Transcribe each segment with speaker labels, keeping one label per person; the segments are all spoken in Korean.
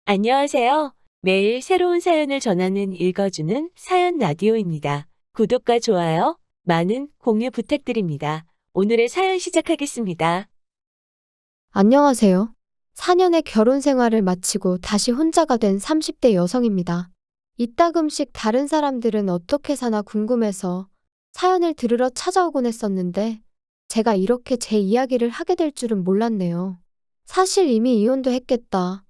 Speaker 1: 안녕하세요. 매일 새로운 사연을 전하는 읽어주는 사연 라디오입니다. 구독과 좋아요, 많은 공유 부탁드립니다. 오늘의 사연 시작하겠습니다.
Speaker 2: 안녕하세요. 4년의 결혼 생활을 마치고 다시 혼자가 된 30대 여성입니다. 이따금씩 다른 사람들은 어떻게 사나 궁금해서 사연을 들으러 찾아오곤 했었는데 제가 이렇게 제 이야기를 하게 될 줄은 몰랐네요. 사실 이미 이혼도 했겠다.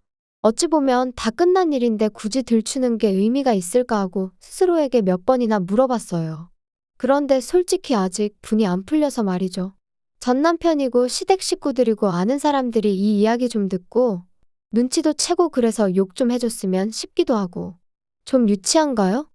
Speaker 2: 어찌 보면 다 끝난 일인데 굳이 들추는 게 의미가 있을까 하고 스스로에게 몇 번이나 물어봤어요. 그런데 솔직히 아직 분이 안 풀려서 말이죠. 전 남편이고 시댁 식구들이고 아는 사람들이 이 이야기 좀 듣고 눈치도 채고 그래서 욕 좀 해줬으면 싶기도 하고. 좀 유치한가요?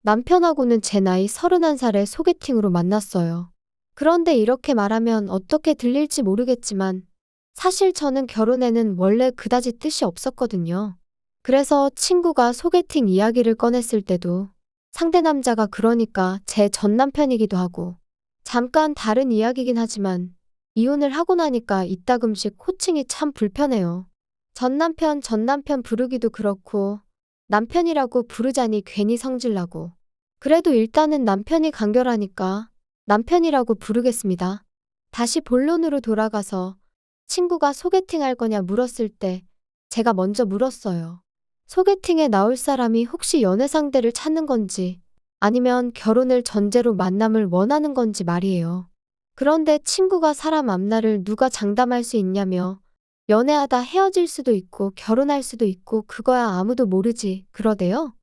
Speaker 2: 남편하고는 제 나이 31살에 소개팅으로 만났어요. 그런데 이렇게 말하면 어떻게 들릴지 모르겠지만 사실 저는 결혼에는 원래 그다지 뜻이 없었거든요. 그래서 친구가 소개팅 이야기를 꺼냈을 때도 상대 남자가 그러니까 제 전 남편이기도 하고 잠깐 다른 이야기긴 하지만 이혼을 하고 나니까 이따금씩 호칭이 참 불편해요. 전 남편 부르기도 그렇고 남편이라고 부르자니 괜히 성질나고 그래도 일단은 남편이 간결하니까 남편이라고 부르겠습니다. 다시 본론으로 돌아가서 친구가 소개팅 할 거냐 물었을 때 제가 먼저 물었어요. 소개팅에 나올 사람이 혹시 연애 상대를 찾는 건지 아니면 결혼을 전제로 만남을 원하는 건지 말이에요. 그런데 친구가 사람 앞날을 누가 장담할 수 있냐며 연애하다 헤어질 수도 있고 결혼할 수도 있고 그거야 아무도 모르지 그러대요.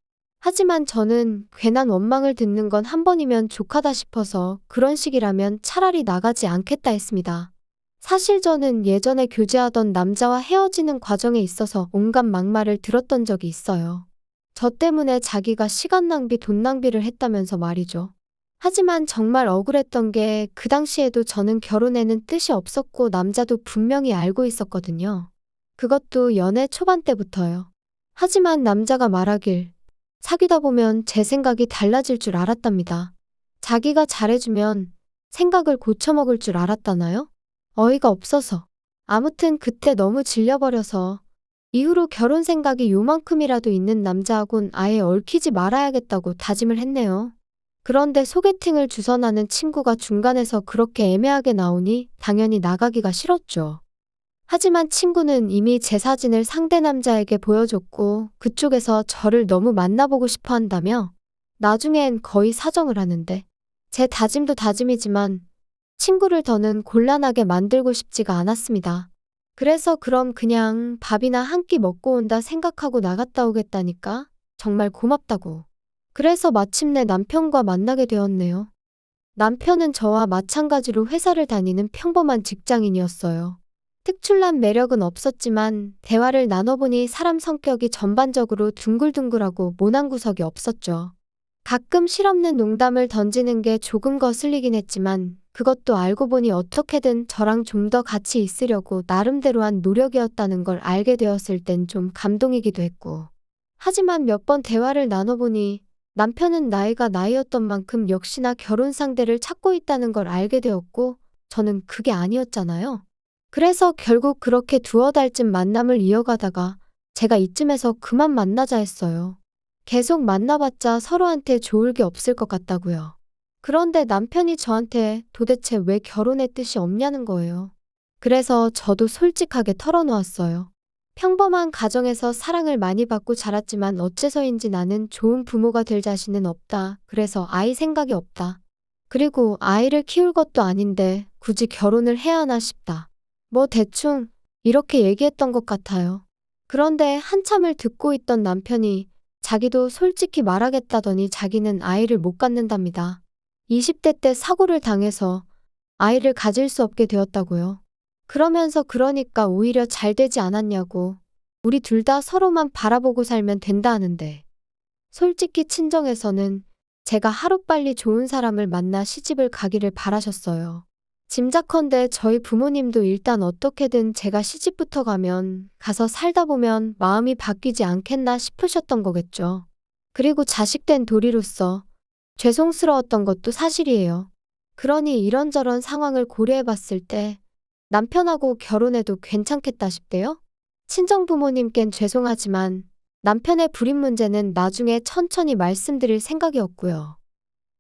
Speaker 2: 하지만 저는 괜한 원망을 듣는 건 한 번이면 족하다 싶어서 그런 식이라면 차라리 나가지 않겠다 했습니다. 사실 저는 예전에 교제하던 남자와 헤어지는 과정에 있어서 온갖 막말을 들었던 적이 있어요. 저 때문에 자기가 시간 낭비, 돈 낭비를 했다면서 말이죠. 하지만 정말 억울했던 게 그 당시에도 저는 결혼에는 뜻이 없었고 남자도 분명히 알고 있었거든요. 그것도 연애 초반 때부터요. 하지만 남자가 말하길 사귀다 보면 제 생각이 달라질 줄 알았답니다. 자기가 잘해주면 생각을 고쳐먹을 줄 알았다나요? 어이가 없어서. 아무튼 그때 너무 질려버려서 이후로 결혼 생각이 요만큼이라도 있는 남자하곤 아예 얽히지 말아야겠다고 다짐을 했네요. 그런데 소개팅을 주선하는 친구가 중간에서 그렇게 애매하게 나오니 당연히 나가기가 싫었죠. 하지만 친구는 이미 제 사진을 상대 남자에게 보여줬고 그쪽에서 저를 너무 만나보고 싶어 한다며 나중엔 거의 사정을 하는데 제 다짐도 다짐이지만 친구를 더는 곤란하게 만들고 싶지가 않았습니다. 그래서 그럼 그냥 밥이나 한 끼 먹고 온다 생각하고 나갔다 오겠다니까 정말 고맙다고. 그래서 마침내 남편과 만나게 되었네요. 남편은 저와 마찬가지로 회사를 다니는 평범한 직장인이었어요. 특출난 매력은 없었지만 대화를 나눠보니 사람 성격이 전반적으로 둥글둥글하고 모난 구석이 없었죠. 가끔 실없는 농담을 던지는 게 조금 거슬리긴 했지만 그것도 알고 보니 어떻게든 저랑 좀 더 같이 있으려고 나름대로 한 노력이었다는 걸 알게 되었을 땐 좀 감동이기도 했고. 하지만 몇 번 대화를 나눠보니 남편은 나이가 나이였던 만큼 역시나 결혼 상대를 찾고 있다는 걸 알게 되었고 저는 그게 아니었잖아요. 그래서 결국 그렇게 두어 달쯤 만남을 이어가다가 제가 이쯤에서 그만 만나자 했어요. 계속 만나봤자 서로한테 좋을 게 없을 것 같다고요. 그런데 남편이 저한테 도대체 왜 결혼의 뜻이 없냐는 거예요. 그래서 저도 솔직하게 털어놓았어요. 평범한 가정에서 사랑을 많이 받고 자랐지만 어째서인지 나는 좋은 부모가 될 자신은 없다. 그래서 아이 생각이 없다. 그리고 아이를 키울 것도 아닌데 굳이 결혼을 해야 하나 싶다. 뭐 대충 이렇게 얘기했던 것 같아요. 그런데 한참을 듣고 있던 남편이 자기도 솔직히 말하겠다더니 자기는 아이를 못 갖는답니다. 20대 때 사고를 당해서 아이를 가질 수 없게 되었다고요. 그러면서 그러니까 오히려 잘 되지 않았냐고. 우리 둘 다 서로만 바라보고 살면 된다 하는데. 솔직히 친정에서는 제가 하루빨리 좋은 사람을 만나 시집을 가기를 바라셨어요. 짐작컨대 저희 부모님도 일단 어떻게든 제가 시집부터 가면 가서 살다 보면 마음이 바뀌지 않겠나 싶으셨던 거겠죠. 그리고 자식된 도리로서 죄송스러웠던 것도 사실이에요. 그러니 이런저런 상황을 고려해 봤을 때 남편하고 결혼해도 괜찮겠다 싶대요. 친정 부모님껜 죄송하지만 남편의 불임 문제는 나중에 천천히 말씀드릴 생각이었고요.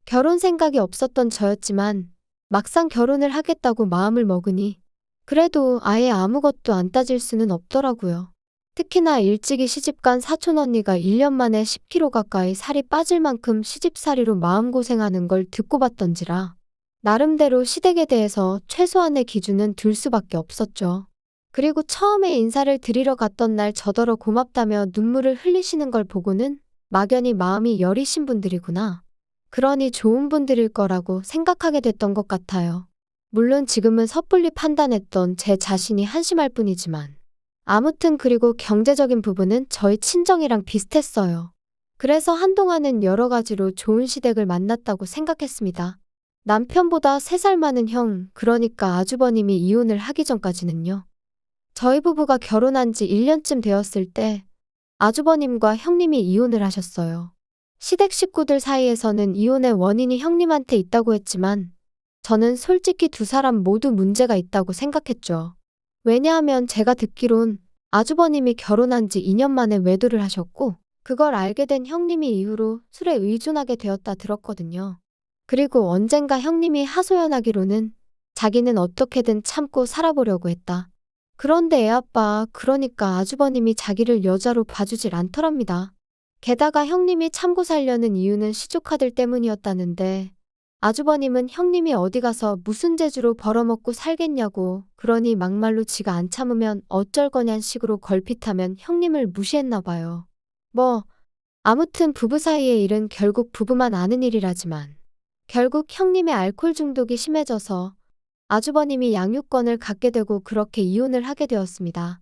Speaker 2: 결혼 생각이 없었던 저였지만 막상 결혼을 하겠다고 마음을 먹으니 그래도 아예 아무것도 안 따질 수는 없더라고요. 특히나 일찍이 시집간 사촌언니가 1년 만에 10kg 가까이 살이 빠질 만큼 시집살이로 마음고생하는 걸 듣고 봤던지라 나름대로 시댁에 대해서 최소한의 기준은 둘 수밖에 없었죠. 그리고 처음에 인사를 드리러 갔던 날 저더러 고맙다며 눈물을 흘리시는 걸 보고는 막연히 마음이 여리신 분들이구나. 그러니 좋은 분들일 거라고 생각하게 됐던 것 같아요. 물론 지금은 섣불리 판단했던 제 자신이 한심할 뿐이지만 아무튼 그리고 경제적인 부분은 저희 친정이랑 비슷했어요. 그래서 한동안은 여러 가지로 좋은 시댁을 만났다고 생각했습니다. 남편보다 3살 많은 형, 그러니까 아주버님이 이혼을 하기 전까지는요. 저희 부부가 결혼한 지 1년쯤 되었을 때 아주버님과 형님이 이혼을 하셨어요. 시댁 식구들 사이에서는 이혼의 원인이 형님한테 있다고 했지만 저는 솔직히 두 사람 모두 문제가 있다고 생각했죠. 왜냐하면 제가 듣기론 아주버님이 결혼한 지 2년 만에 외도를 하셨고 그걸 알게 된 형님이 이후로 술에 의존하게 되었다 들었거든요. 그리고 언젠가 형님이 하소연하기로는 자기는 어떻게든 참고 살아보려고 했다. 그런데 애아빠, 그러니까 아주버님이 자기를 여자로 봐주질 않더랍니다. 게다가 형님이 참고 살려는 이유는 시조카들 때문이었다는데 아주버님은 형님이 어디 가서 무슨 재주로 벌어먹고 살겠냐고, 그러니 막말로 지가 안 참으면 어쩔 거냔 식으로 걸핏하면 형님을 무시했나 봐요. 아무튼 부부 사이의 일은 결국 부부만 아는 일이라지만 결국 형님의 알코올 중독이 심해져서 아주버님이 양육권을 갖게 되고 그렇게 이혼을 하게 되었습니다.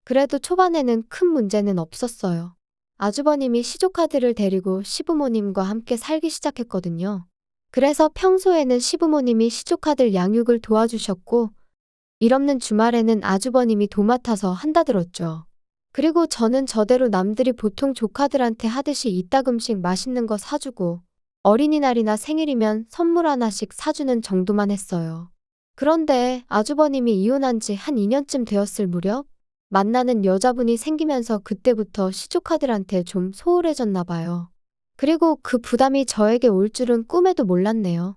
Speaker 2: 그래도 초반에는 큰 문제는 없었어요. 아주버님이 시조카들을 데리고 시부모님과 함께 살기 시작했거든요. 그래서 평소에는 시부모님이 시조카들 양육을 도와주셨고 일 없는 주말에는 아주버님이 도맡아서 한다 들었죠. 그리고 저는 저대로 남들이 보통 조카들한테 하듯이 이따금씩 맛있는 거 사주고 어린이날이나 생일이면 선물 하나씩 사주는 정도만 했어요. 그런데 아주버님이 이혼한 지 한 2년쯤 되었을 무렵 만나는 여자분이 생기면서 그때부터 시조카들한테 좀 소홀해졌나 봐요. 그리고 그 부담이 저에게 올 줄은 꿈에도 몰랐네요.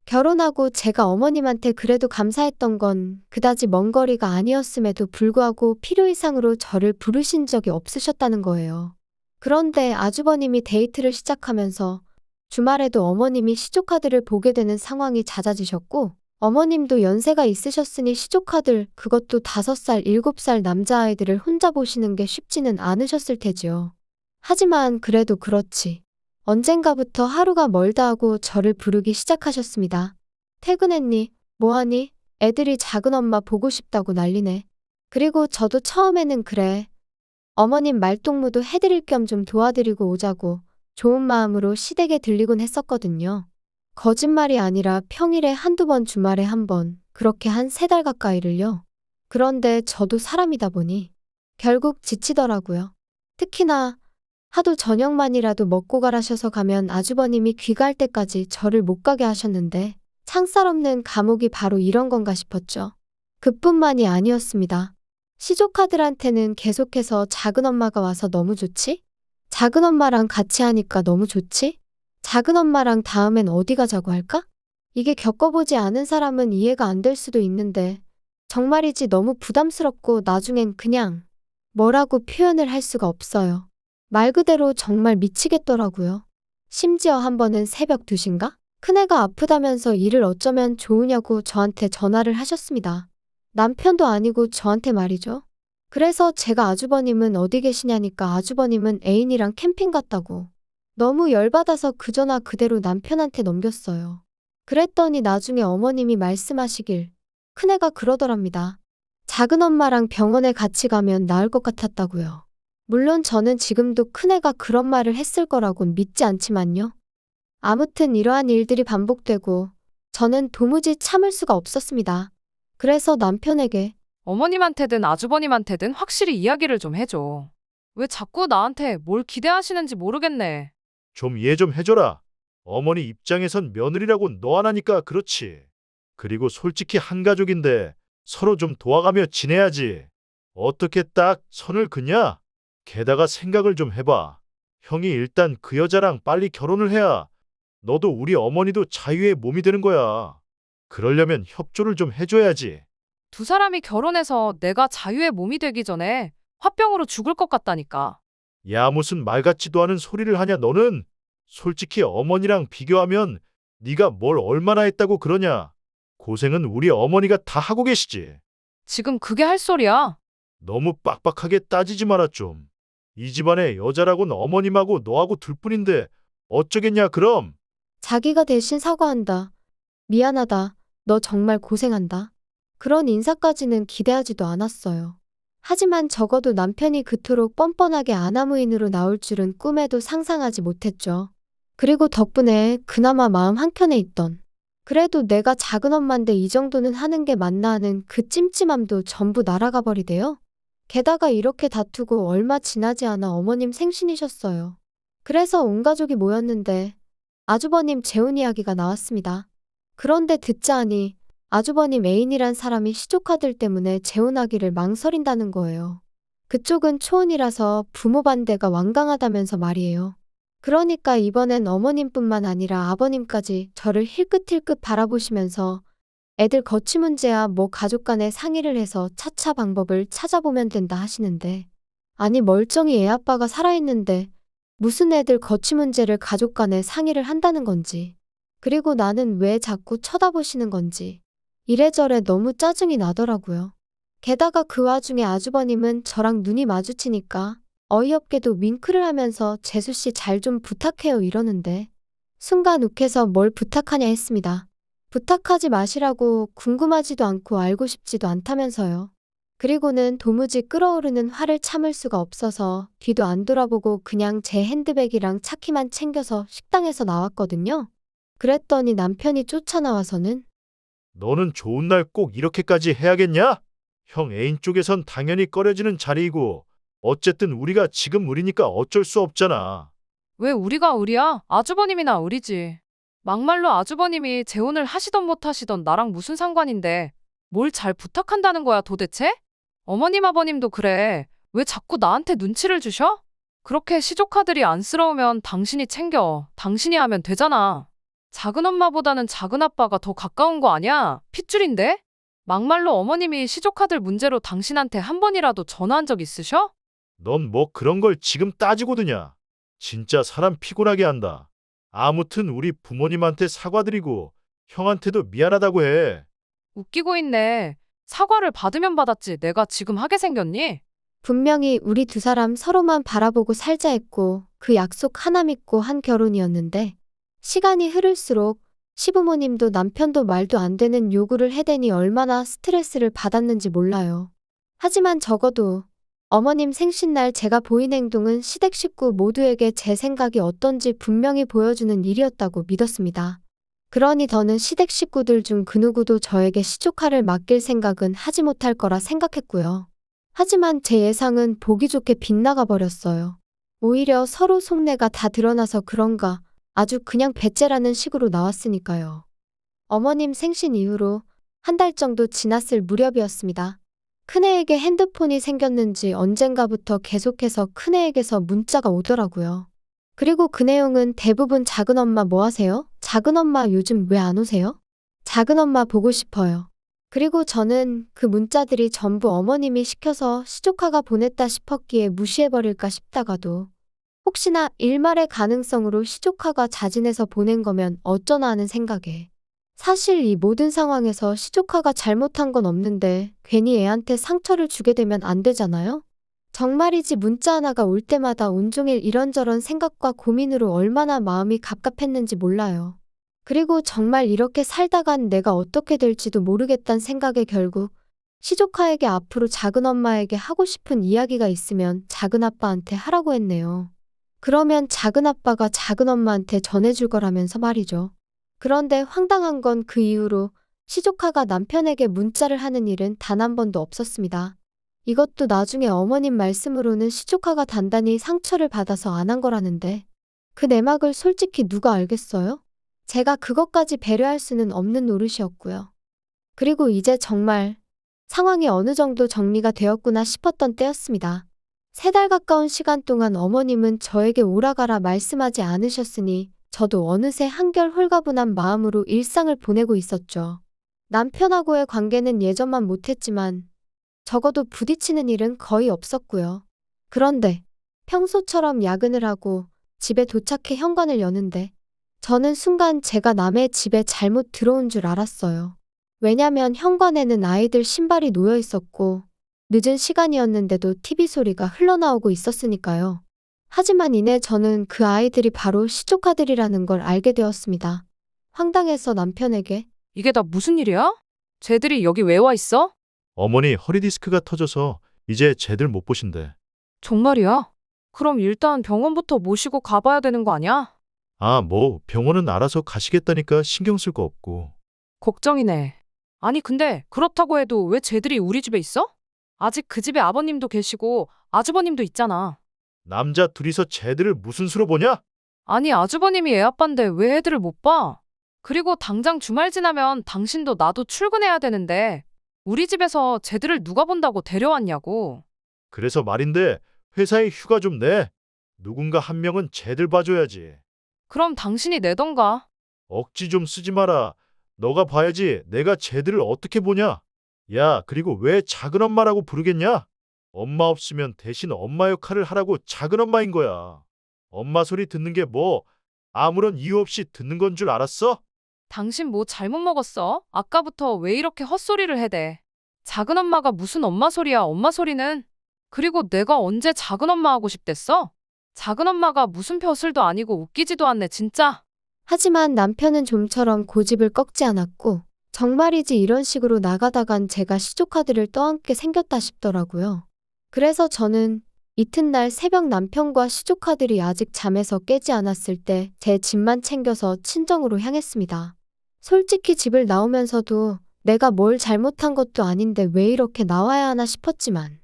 Speaker 2: 결혼하고 제가 어머님한테 그래도 감사했던 건 그다지 먼 거리가 아니었음에도 불구하고 필요 이상으로 저를 부르신 적이 없으셨다는 거예요. 그런데 아주버님이 데이트를 시작하면서 주말에도 어머님이 시조카들을 보게 되는 상황이 잦아지셨고 어머님도 연세가 있으셨으니 시조카들, 그것도 5살, 7살 남자아이들을 혼자 보시는 게 쉽지는 않으셨을 테지요. 하지만 그래도 그렇지. 언젠가부터 하루가 멀다 하고 저를 부르기 시작하셨습니다. 퇴근했니? 뭐하니? 애들이 작은엄마 보고 싶다고 난리네. 그리고 저도 처음에는 그래. 어머님 말동무도 해드릴 겸 좀 도와드리고 오자고 좋은 마음으로 시댁에 들리곤 했었거든요. 거짓말이 아니라 평일에 한두 번, 주말에 한 번, 그렇게 한 3달 가까이를요. 그런데 저도 사람이다 보니 결국 지치더라고요. 특히나 하도 저녁만이라도 먹고 가라셔서 가면 아주버님이 귀가할 때까지 저를 못 가게 하셨는데 창살 없는 감옥이 바로 이런 건가 싶었죠. 그뿐만이 아니었습니다. 시조카들한테는 계속해서 작은엄마가 와서 너무 좋지? 작은엄마랑 같이 하니까 너무 좋지? 작은엄마랑 다음엔 어디 가자고 할까? 이게 겪어보지 않은 사람은 이해가 안 될 수도 있는데 정말이지 너무 부담스럽고 나중엔 그냥 뭐라고 표현을 할 수가 없어요. 말 그대로 정말 미치겠더라고요. 심지어 한 번은 새벽 2시인가? 큰애가 아프다면서 일을 어쩌면 좋으냐고 저한테 전화를 하셨습니다. 남편도 아니고 저한테 말이죠. 그래서 제가 아주버님은 어디 계시냐니까 아주버님은 애인이랑 캠핑 갔다고. 너무 열받아서 그 전화 그대로 남편한테 넘겼어요. 그랬더니 나중에 어머님이 말씀하시길 큰애가 그러더랍니다. 작은엄마랑 병원에 같이 가면 나을 것 같았다고요. 물론 저는 지금도 큰애가 그런 말을 했을 거라곤 믿지 않지만요. 아무튼 이러한 일들이 반복되고 저는 도무지 참을 수가 없었습니다. 그래서 남편에게
Speaker 3: 어머님한테든 아주버님한테든 확실히 이야기를 좀 해줘. 왜 자꾸 나한테 뭘 기대하시는지 모르겠네.
Speaker 4: 좀 이해 좀 해줘라. 어머니 입장에선 며느리라고 너 하나니까 그렇지. 그리고 솔직히 한 가족인데 서로 좀 도와가며 지내야지. 어떻게 딱 선을 그냐? 게다가 생각을 좀 해봐. 형이 일단 그 여자랑 빨리 결혼을 해야 너도 우리 어머니도 자유의 몸이 되는 거야. 그러려면 협조를 좀 해줘야지.
Speaker 3: 두 사람이 결혼해서 내가 자유의 몸이 되기 전에 화병으로 죽을 것 같다니까.
Speaker 4: 야, 무슨 말 같지도 않은 소리를 하냐 너는? 솔직히 어머니랑 비교하면 네가 뭘 얼마나 했다고 그러냐? 고생은 우리 어머니가 다 하고 계시지.
Speaker 3: 지금 그게 할 소리야?
Speaker 4: 너무 빡빡하게 따지지 마라 좀. 이 집안의 여자라곤 어머님하고 너하고 둘뿐인데 어쩌겠냐 그럼?
Speaker 2: 자기가 대신 사과한다. 미안하다. 너 정말 고생한다. 그런 인사까지는 기대하지도 않았어요. 하지만 적어도 남편이 그토록 뻔뻔하게 아나무인으로 나올 줄은 꿈에도 상상하지 못했죠. 그리고 덕분에 그나마 마음 한켠에 있던 그래도 내가 작은 엄마인데 이 정도는 하는 게 맞나 하는 그 찜찜함도 전부 날아가 버리대요. 게다가 이렇게 다투고 얼마 지나지 않아 어머님 생신이셨어요. 그래서 온 가족이 모였는데 아주버님 재혼 이야기가 나왔습니다. 그런데 듣자 하니 아주버님 애인이란 사람이 시조카들 때문에 재혼하기를 망설인다는 거예요. 그쪽은 초혼이라서 부모 반대가 완강하다면서 말이에요. 그러니까 이번엔 어머님뿐만 아니라 아버님까지 저를 힐끗힐끗 바라보시면서 애들 거취 문제야 뭐 가족 간에 상의를 해서 차차 방법을 찾아보면 된다 하시는데 아니 멀쩡히 애 아빠가 살아있는데 무슨 애들 거취 문제를 가족 간에 상의를 한다는 건지 그리고 나는 왜 자꾸 쳐다보시는 건지 이래저래 너무 짜증이 나더라고요. 게다가 그 와중에 아주버님은 저랑 눈이 마주치니까 어이없게도 윙크를 하면서 재수씨 잘 좀 부탁해요 이러는데 순간 욱해서 뭘 부탁하냐 했습니다. 부탁하지 마시라고 궁금하지도 않고 알고 싶지도 않다면서요. 그리고는 도무지 끓어오르는 화를 참을 수가 없어서 뒤도 안 돌아보고 그냥 제 핸드백이랑 차키만 챙겨서 식당에서 나왔거든요. 그랬더니 남편이 쫓아나와서는
Speaker 4: 너는 좋은 날 꼭 이렇게까지 해야겠냐? 형 애인 쪽에선 당연히 꺼려지는 자리이고 어쨌든 우리가 지금 우리니까 어쩔 수 없잖아.
Speaker 3: 왜 우리가 의리야? 아주버님이나 의리지. 막말로 아주버님이 재혼을 하시던 못 하시던 나랑 무슨 상관인데 뭘 잘 부탁한다는 거야 도대체? 어머님 아버님도 그래. 왜 자꾸 나한테 눈치를 주셔? 그렇게 시조카들이 안쓰러우면 당신이 챙겨. 당신이 하면 되잖아. 작은 엄마보다는 작은 아빠가 더 가까운 거 아니야? 핏줄인데? 막말로 어머님이 시조카들 문제로 당신한테 한 번이라도 전화한 적 있으셔?
Speaker 4: 넌 뭐 그런 걸 지금 따지고 드냐? 진짜 사람 피곤하게 한다. 아무튼 우리 부모님한테 사과드리고 형한테도 미안하다고 해.
Speaker 3: 웃기고 있네. 사과를 받으면 받았지 내가 지금 하게 생겼니?
Speaker 2: 분명히 우리 두 사람 서로만 바라보고 살자 했고 그 약속 하나 믿고 한 결혼이었는데 시간이 흐를수록 시부모님도 남편도 말도 안 되는 요구를 해대니 얼마나 스트레스를 받았는지 몰라요. 하지만 적어도 어머님 생신날 제가 보인 행동은 시댁 식구 모두에게 제 생각이 어떤지 분명히 보여주는 일이었다고 믿었습니다. 그러니 더는 시댁 식구들 중 그 누구도 저에게 시조카를 맡길 생각은 하지 못할 거라 생각했고요. 하지만 제 예상은 보기 좋게 빗나가 버렸어요. 오히려 서로 속내가 다 드러나서 그런가 아주 그냥 배째라는 식으로 나왔으니까요. 어머님 생신 이후로 한 달 정도 지났을 무렵이었습니다. 큰애에게 핸드폰이 생겼는지 언젠가부터 계속해서 큰애에게서 문자가 오더라고요. 그리고 그 내용은 대부분 작은엄마 뭐 하세요? 작은엄마 요즘 왜 안 오세요? 작은엄마 보고 싶어요. 그리고 저는 그 문자들이 전부 어머님이 시켜서 시조카가 보냈다 싶었기에 무시해버릴까 싶다가도 혹시나 일말의 가능성으로 시조카가 자진해서 보낸 거면 어쩌나 하는 생각에 사실 이 모든 상황에서 시조카가 잘못한 건 없는데 괜히 애한테 상처를 주게 되면 안 되잖아요? 정말이지 문자 하나가 올 때마다 온종일 이런저런 생각과 고민으로 얼마나 마음이 갑갑했는지 몰라요. 그리고 정말 이렇게 살다간 내가 어떻게 될지도 모르겠단 생각에 결국 시조카에게 앞으로 작은엄마에게 하고 싶은 이야기가 있으면 작은아빠한테 하라고 했네요. 그러면 작은아빠가 작은엄마한테 전해줄 거라면서 말이죠. 그런데 황당한 건 그 이후로 시조카가 남편에게 문자를 하는 일은 단 한 번도 없었습니다. 이것도 나중에 어머님 말씀으로는 시조카가 단단히 상처를 받아서 안 한 거라는데 그 내막을 솔직히 누가 알겠어요? 제가 그것까지 배려할 수는 없는 노릇이었고요. 그리고 이제 정말 상황이 어느 정도 정리가 되었구나 싶었던 때였습니다. 3달 가까운 시간 동안 어머님은 저에게 오라가라 말씀하지 않으셨으니 저도 어느새 한결 홀가분한 마음으로 일상을 보내고 있었죠. 남편하고의 관계는 예전만 못했지만 적어도 부딪히는 일은 거의 없었고요. 그런데 평소처럼 야근을 하고 집에 도착해 현관을 여는데 저는 순간 제가 남의 집에 잘못 들어온 줄 알았어요. 왜냐면 현관에는 아이들 신발이 놓여 있었고 늦은 시간이었는데도 TV 소리가 흘러나오고 있었으니까요. 하지만 이내 저는 그 아이들이 바로 시조카들이라는 걸 알게 되었습니다. 황당해서 남편에게
Speaker 3: 이게 다 무슨 일이야? 쟤들이 여기 왜 와 있어?
Speaker 4: 어머니 허리디스크가 터져서 이제 쟤들 못 보신대.
Speaker 3: 정말이야? 그럼 일단 병원부터 모시고 가봐야 되는 거 아니야?
Speaker 4: 아, 뭐 병원은 알아서 가시겠다니까 신경 쓸 거 없고.
Speaker 3: 걱정이네. 아니 근데 그렇다고 해도 왜 쟤들이 우리 집에 있어? 아직 그 집에 아버님도 계시고 아주버님도 있잖아.
Speaker 4: 남자 둘이서 쟤들을 무슨 수로 보냐?
Speaker 3: 아니 아주버님이 애 아빠인데 왜 애들을 못 봐? 그리고 당장 주말 지나면 당신도 나도 출근해야 되는데 우리 집에서 쟤들을 누가 본다고 데려왔냐고.
Speaker 4: 그래서 말인데 회사에 휴가 좀 내. 누군가 한 명은 쟤들 봐줘야지.
Speaker 3: 그럼 당신이 내던가.
Speaker 4: 억지 좀 쓰지 마라. 너가 봐야지 내가 쟤들을 어떻게 보냐. 야, 그리고 왜 작은 엄마라고 부르겠냐? 엄마 없으면 대신 엄마 역할을 하라고 작은 엄마인 거야. 엄마 소리 듣는 게 뭐 아무런 이유 없이 듣는 건 줄 알았어?
Speaker 3: 당신 뭐 잘못 먹었어? 아까부터 왜 이렇게 헛소리를 해대? 작은 엄마가 무슨 엄마 소리야, 엄마 소리는? 그리고 내가 언제 작은 엄마 하고 싶댔어? 작은 엄마가 무슨 벼슬도 아니고 웃기지도 않네, 진짜.
Speaker 2: 하지만 남편은 좀처럼 고집을 꺾지 않았고 정말이지 이런 식으로 나가다간 제가 시조카드를 떠안게 생겼다 싶더라고요. 그래서 저는 이튿날 새벽 남편과 시조카들이 아직 잠에서 깨지 않았을 때 제 집만 챙겨서 친정으로 향했습니다. 솔직히 집을 나오면서도 내가 뭘 잘못한 것도 아닌데 왜 이렇게 나와야 하나 싶었지만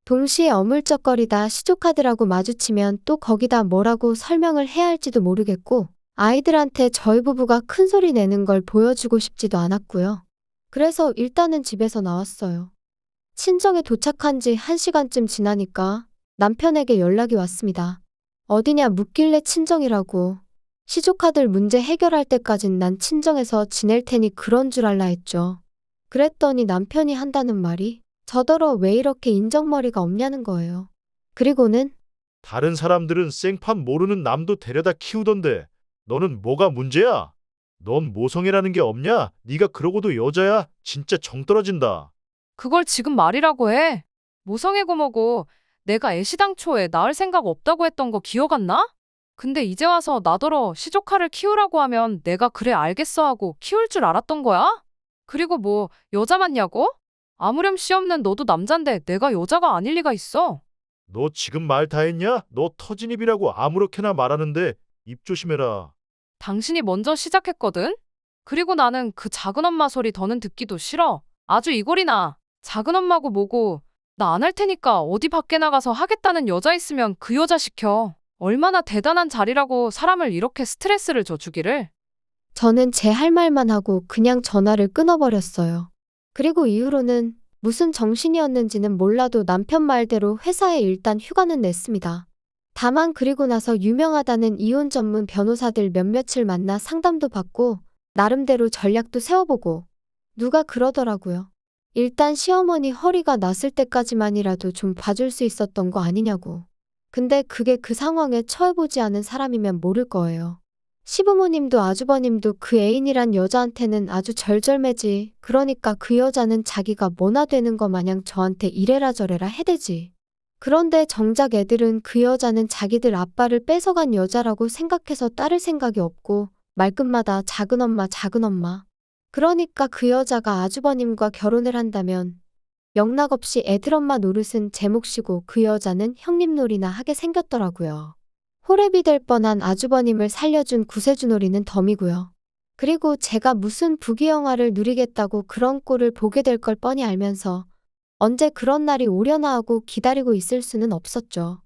Speaker 2: 동시에 어물쩍거리다 시조카들하고 마주치면 또 거기다 뭐라고 설명을 해야 할지도 모르겠고 아이들한테 저희 부부가 큰 소리 내는 걸 보여주고 싶지도 않았고요. 그래서 일단은 집에서 나왔어요. 친정에 도착한 지 1시간쯤 지나니까 남편에게 연락이 왔습니다. 어디냐 묻길래 친정이라고. 시조카들 문제 해결할 때까진 난 친정에서 지낼 테니 그런 줄 알라 했죠. 그랬더니 남편이 한다는 말이 저더러 왜 이렇게 인정머리가 없냐는 거예요. 그리고는
Speaker 4: 다른 사람들은 생판 모르는 남도 데려다 키우던데 너는 뭐가 문제야? 넌 모성애라는 게 없냐? 네가 그러고도 여자야? 진짜 정 떨어진다.
Speaker 3: 그걸 지금 말이라고 해. 모성애고 뭐고 내가 애시당초에 낳을 생각 없다고 했던 거 기억 안 나? 근데 이제 와서 나더러 시조카를 키우라고 하면 내가 그래 알겠어 하고 키울 줄 알았던 거야? 그리고 뭐 여자 맞냐고? 아무렴씨 없는 너도 남잔데 내가 여자가 아닐 리가 있어.
Speaker 4: 너 지금 말 다 했냐? 너 터진 입이라고 아무렇게나 말하는데 입 조심해라.
Speaker 3: 당신이 먼저 시작했거든? 그리고 나는 그 작은 엄마 소리 더는 듣기도 싫어. 아주 이골이나. 작은 엄마고 뭐고. 나 안 할 테니까 어디 밖에 나가서 하겠다는 여자 있으면 그 여자 시켜. 얼마나 대단한 자리라고 사람을 이렇게 스트레스를 줘 주기를.
Speaker 2: 저는 제 할 말만 하고 그냥 전화를 끊어버렸어요. 그리고 이후로는 무슨 정신이었는지는 몰라도 남편 말대로 회사에 일단 휴가는 냈습니다. 다만 그리고 나서 유명하다는 이혼 전문 변호사들 몇몇을 만나 상담도 받고 나름대로 전략도 세워보고 누가 그러더라고요. 일단 시어머니 허리가 났을 때까지만이라도 좀 봐줄 수 있었던 거 아니냐고. 근데 그게 그 상황에 처해보지 않은 사람이면 모를 거예요. 시부모님도 아주버님도 그 애인이란 여자한테는 아주 절절매지. 그러니까 그 여자는 자기가 뭐나 되는 거 마냥 저한테 이래라 저래라 해대지. 그런데 정작 애들은 그 여자는 자기들 아빠를 뺏어간 여자라고 생각해서 따를 생각이 없고 말끝마다 작은 엄마 작은 엄마. 그러니까 그 여자가 아주버님과 결혼을 한다면 영락없이 애들 엄마 노릇은 제 몫이고 그 여자는 형님 놀이나 하게 생겼더라고요. 호랩이 될 뻔한 아주버님을 살려준 구세주놀이는 덤이고요. 그리고 제가 무슨 부귀영화를 누리겠다고 그런 꼴을 보게 될 걸 뻔히 알면서 언제 그런 날이 오려나 하고 기다리고 있을 수는 없었죠.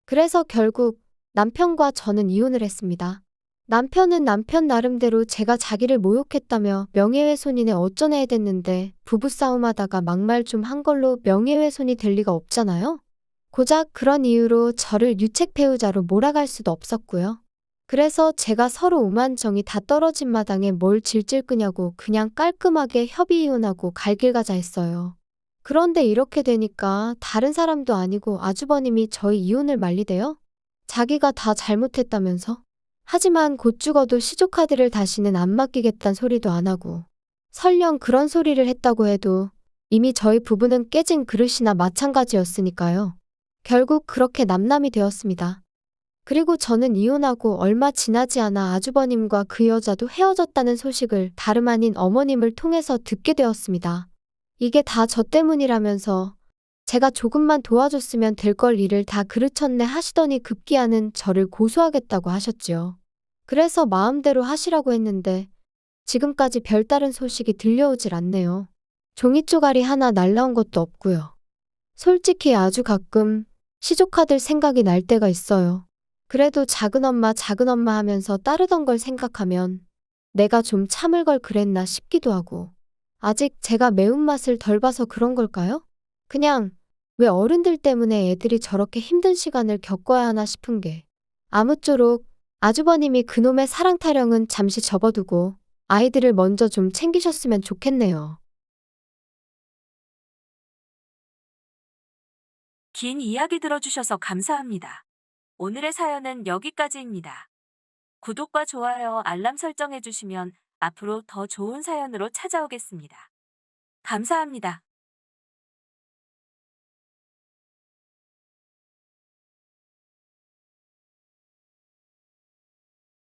Speaker 2: 그래서 결국 남편과 저는 이혼을 했습니다. 남편은 남편 나름대로 제가 자기를 모욕했다며 명예훼손이네 어쩌네 해댔는데 부부싸움하다가 막말 좀 한 걸로 명예훼손이 될 리가 없잖아요. 고작 그런 이유로 저를 유책배우자로 몰아갈 수도 없었고요. 그래서 제가 서로 오만정이 다 떨어진 마당에 뭘 질질 끄냐고 그냥 깔끔하게 협의 이혼하고 갈 길 가자 했어요. 그런데 이렇게 되니까 다른 사람도 아니고 아주버님이 저희 이혼을 말리대요. 자기가 다 잘못했다면서? 하지만 곧 죽어도 시조카드를 다시는 안 맡기겠단 소리도 안 하고 설령 그런 소리를 했다고 해도 이미 저희 부부는 깨진 그릇이나 마찬가지였으니까요. 결국 그렇게 남남이 되었습니다. 그리고 저는 이혼하고 얼마 지나지 않아 아주버님과 그 여자도 헤어졌다는 소식을 다름 아닌 어머님을 통해서 듣게 되었습니다. 이게 다 저 때문이라면서 제가 조금만 도와줬으면 될 걸 일을 다 그르쳤네 하시더니 급기야는 저를 고소하겠다고 하셨지요. 그래서 마음대로 하시라고 했는데 지금까지 별다른 소식이 들려오질 않네요. 종이 쪼가리 하나 날라온 것도 없고요. 솔직히 아주 가끔 시조카들 생각이 날 때가 있어요. 그래도 작은엄마 하면서 따르던 걸 생각하면 내가 좀 참을 걸 그랬나 싶기도 하고 아직 제가 매운맛을 덜 봐서 그런 걸까요? 그냥 왜 어른들 때문에 애들이 저렇게 힘든 시간을 겪어야 하나 싶은 게 아무쪼록 아주버님이 그놈의 사랑 타령은 잠시 접어두고 아이들을 먼저 좀 챙기셨으면 좋겠네요.
Speaker 1: 긴 이야기 들어주셔서 감사합니다. 오늘의 사연은 여기까지입니다. 구독과 좋아요, 알람 설정해주시면 앞으로 더 좋은 사연으로 찾아오겠습니다. 감사합니다.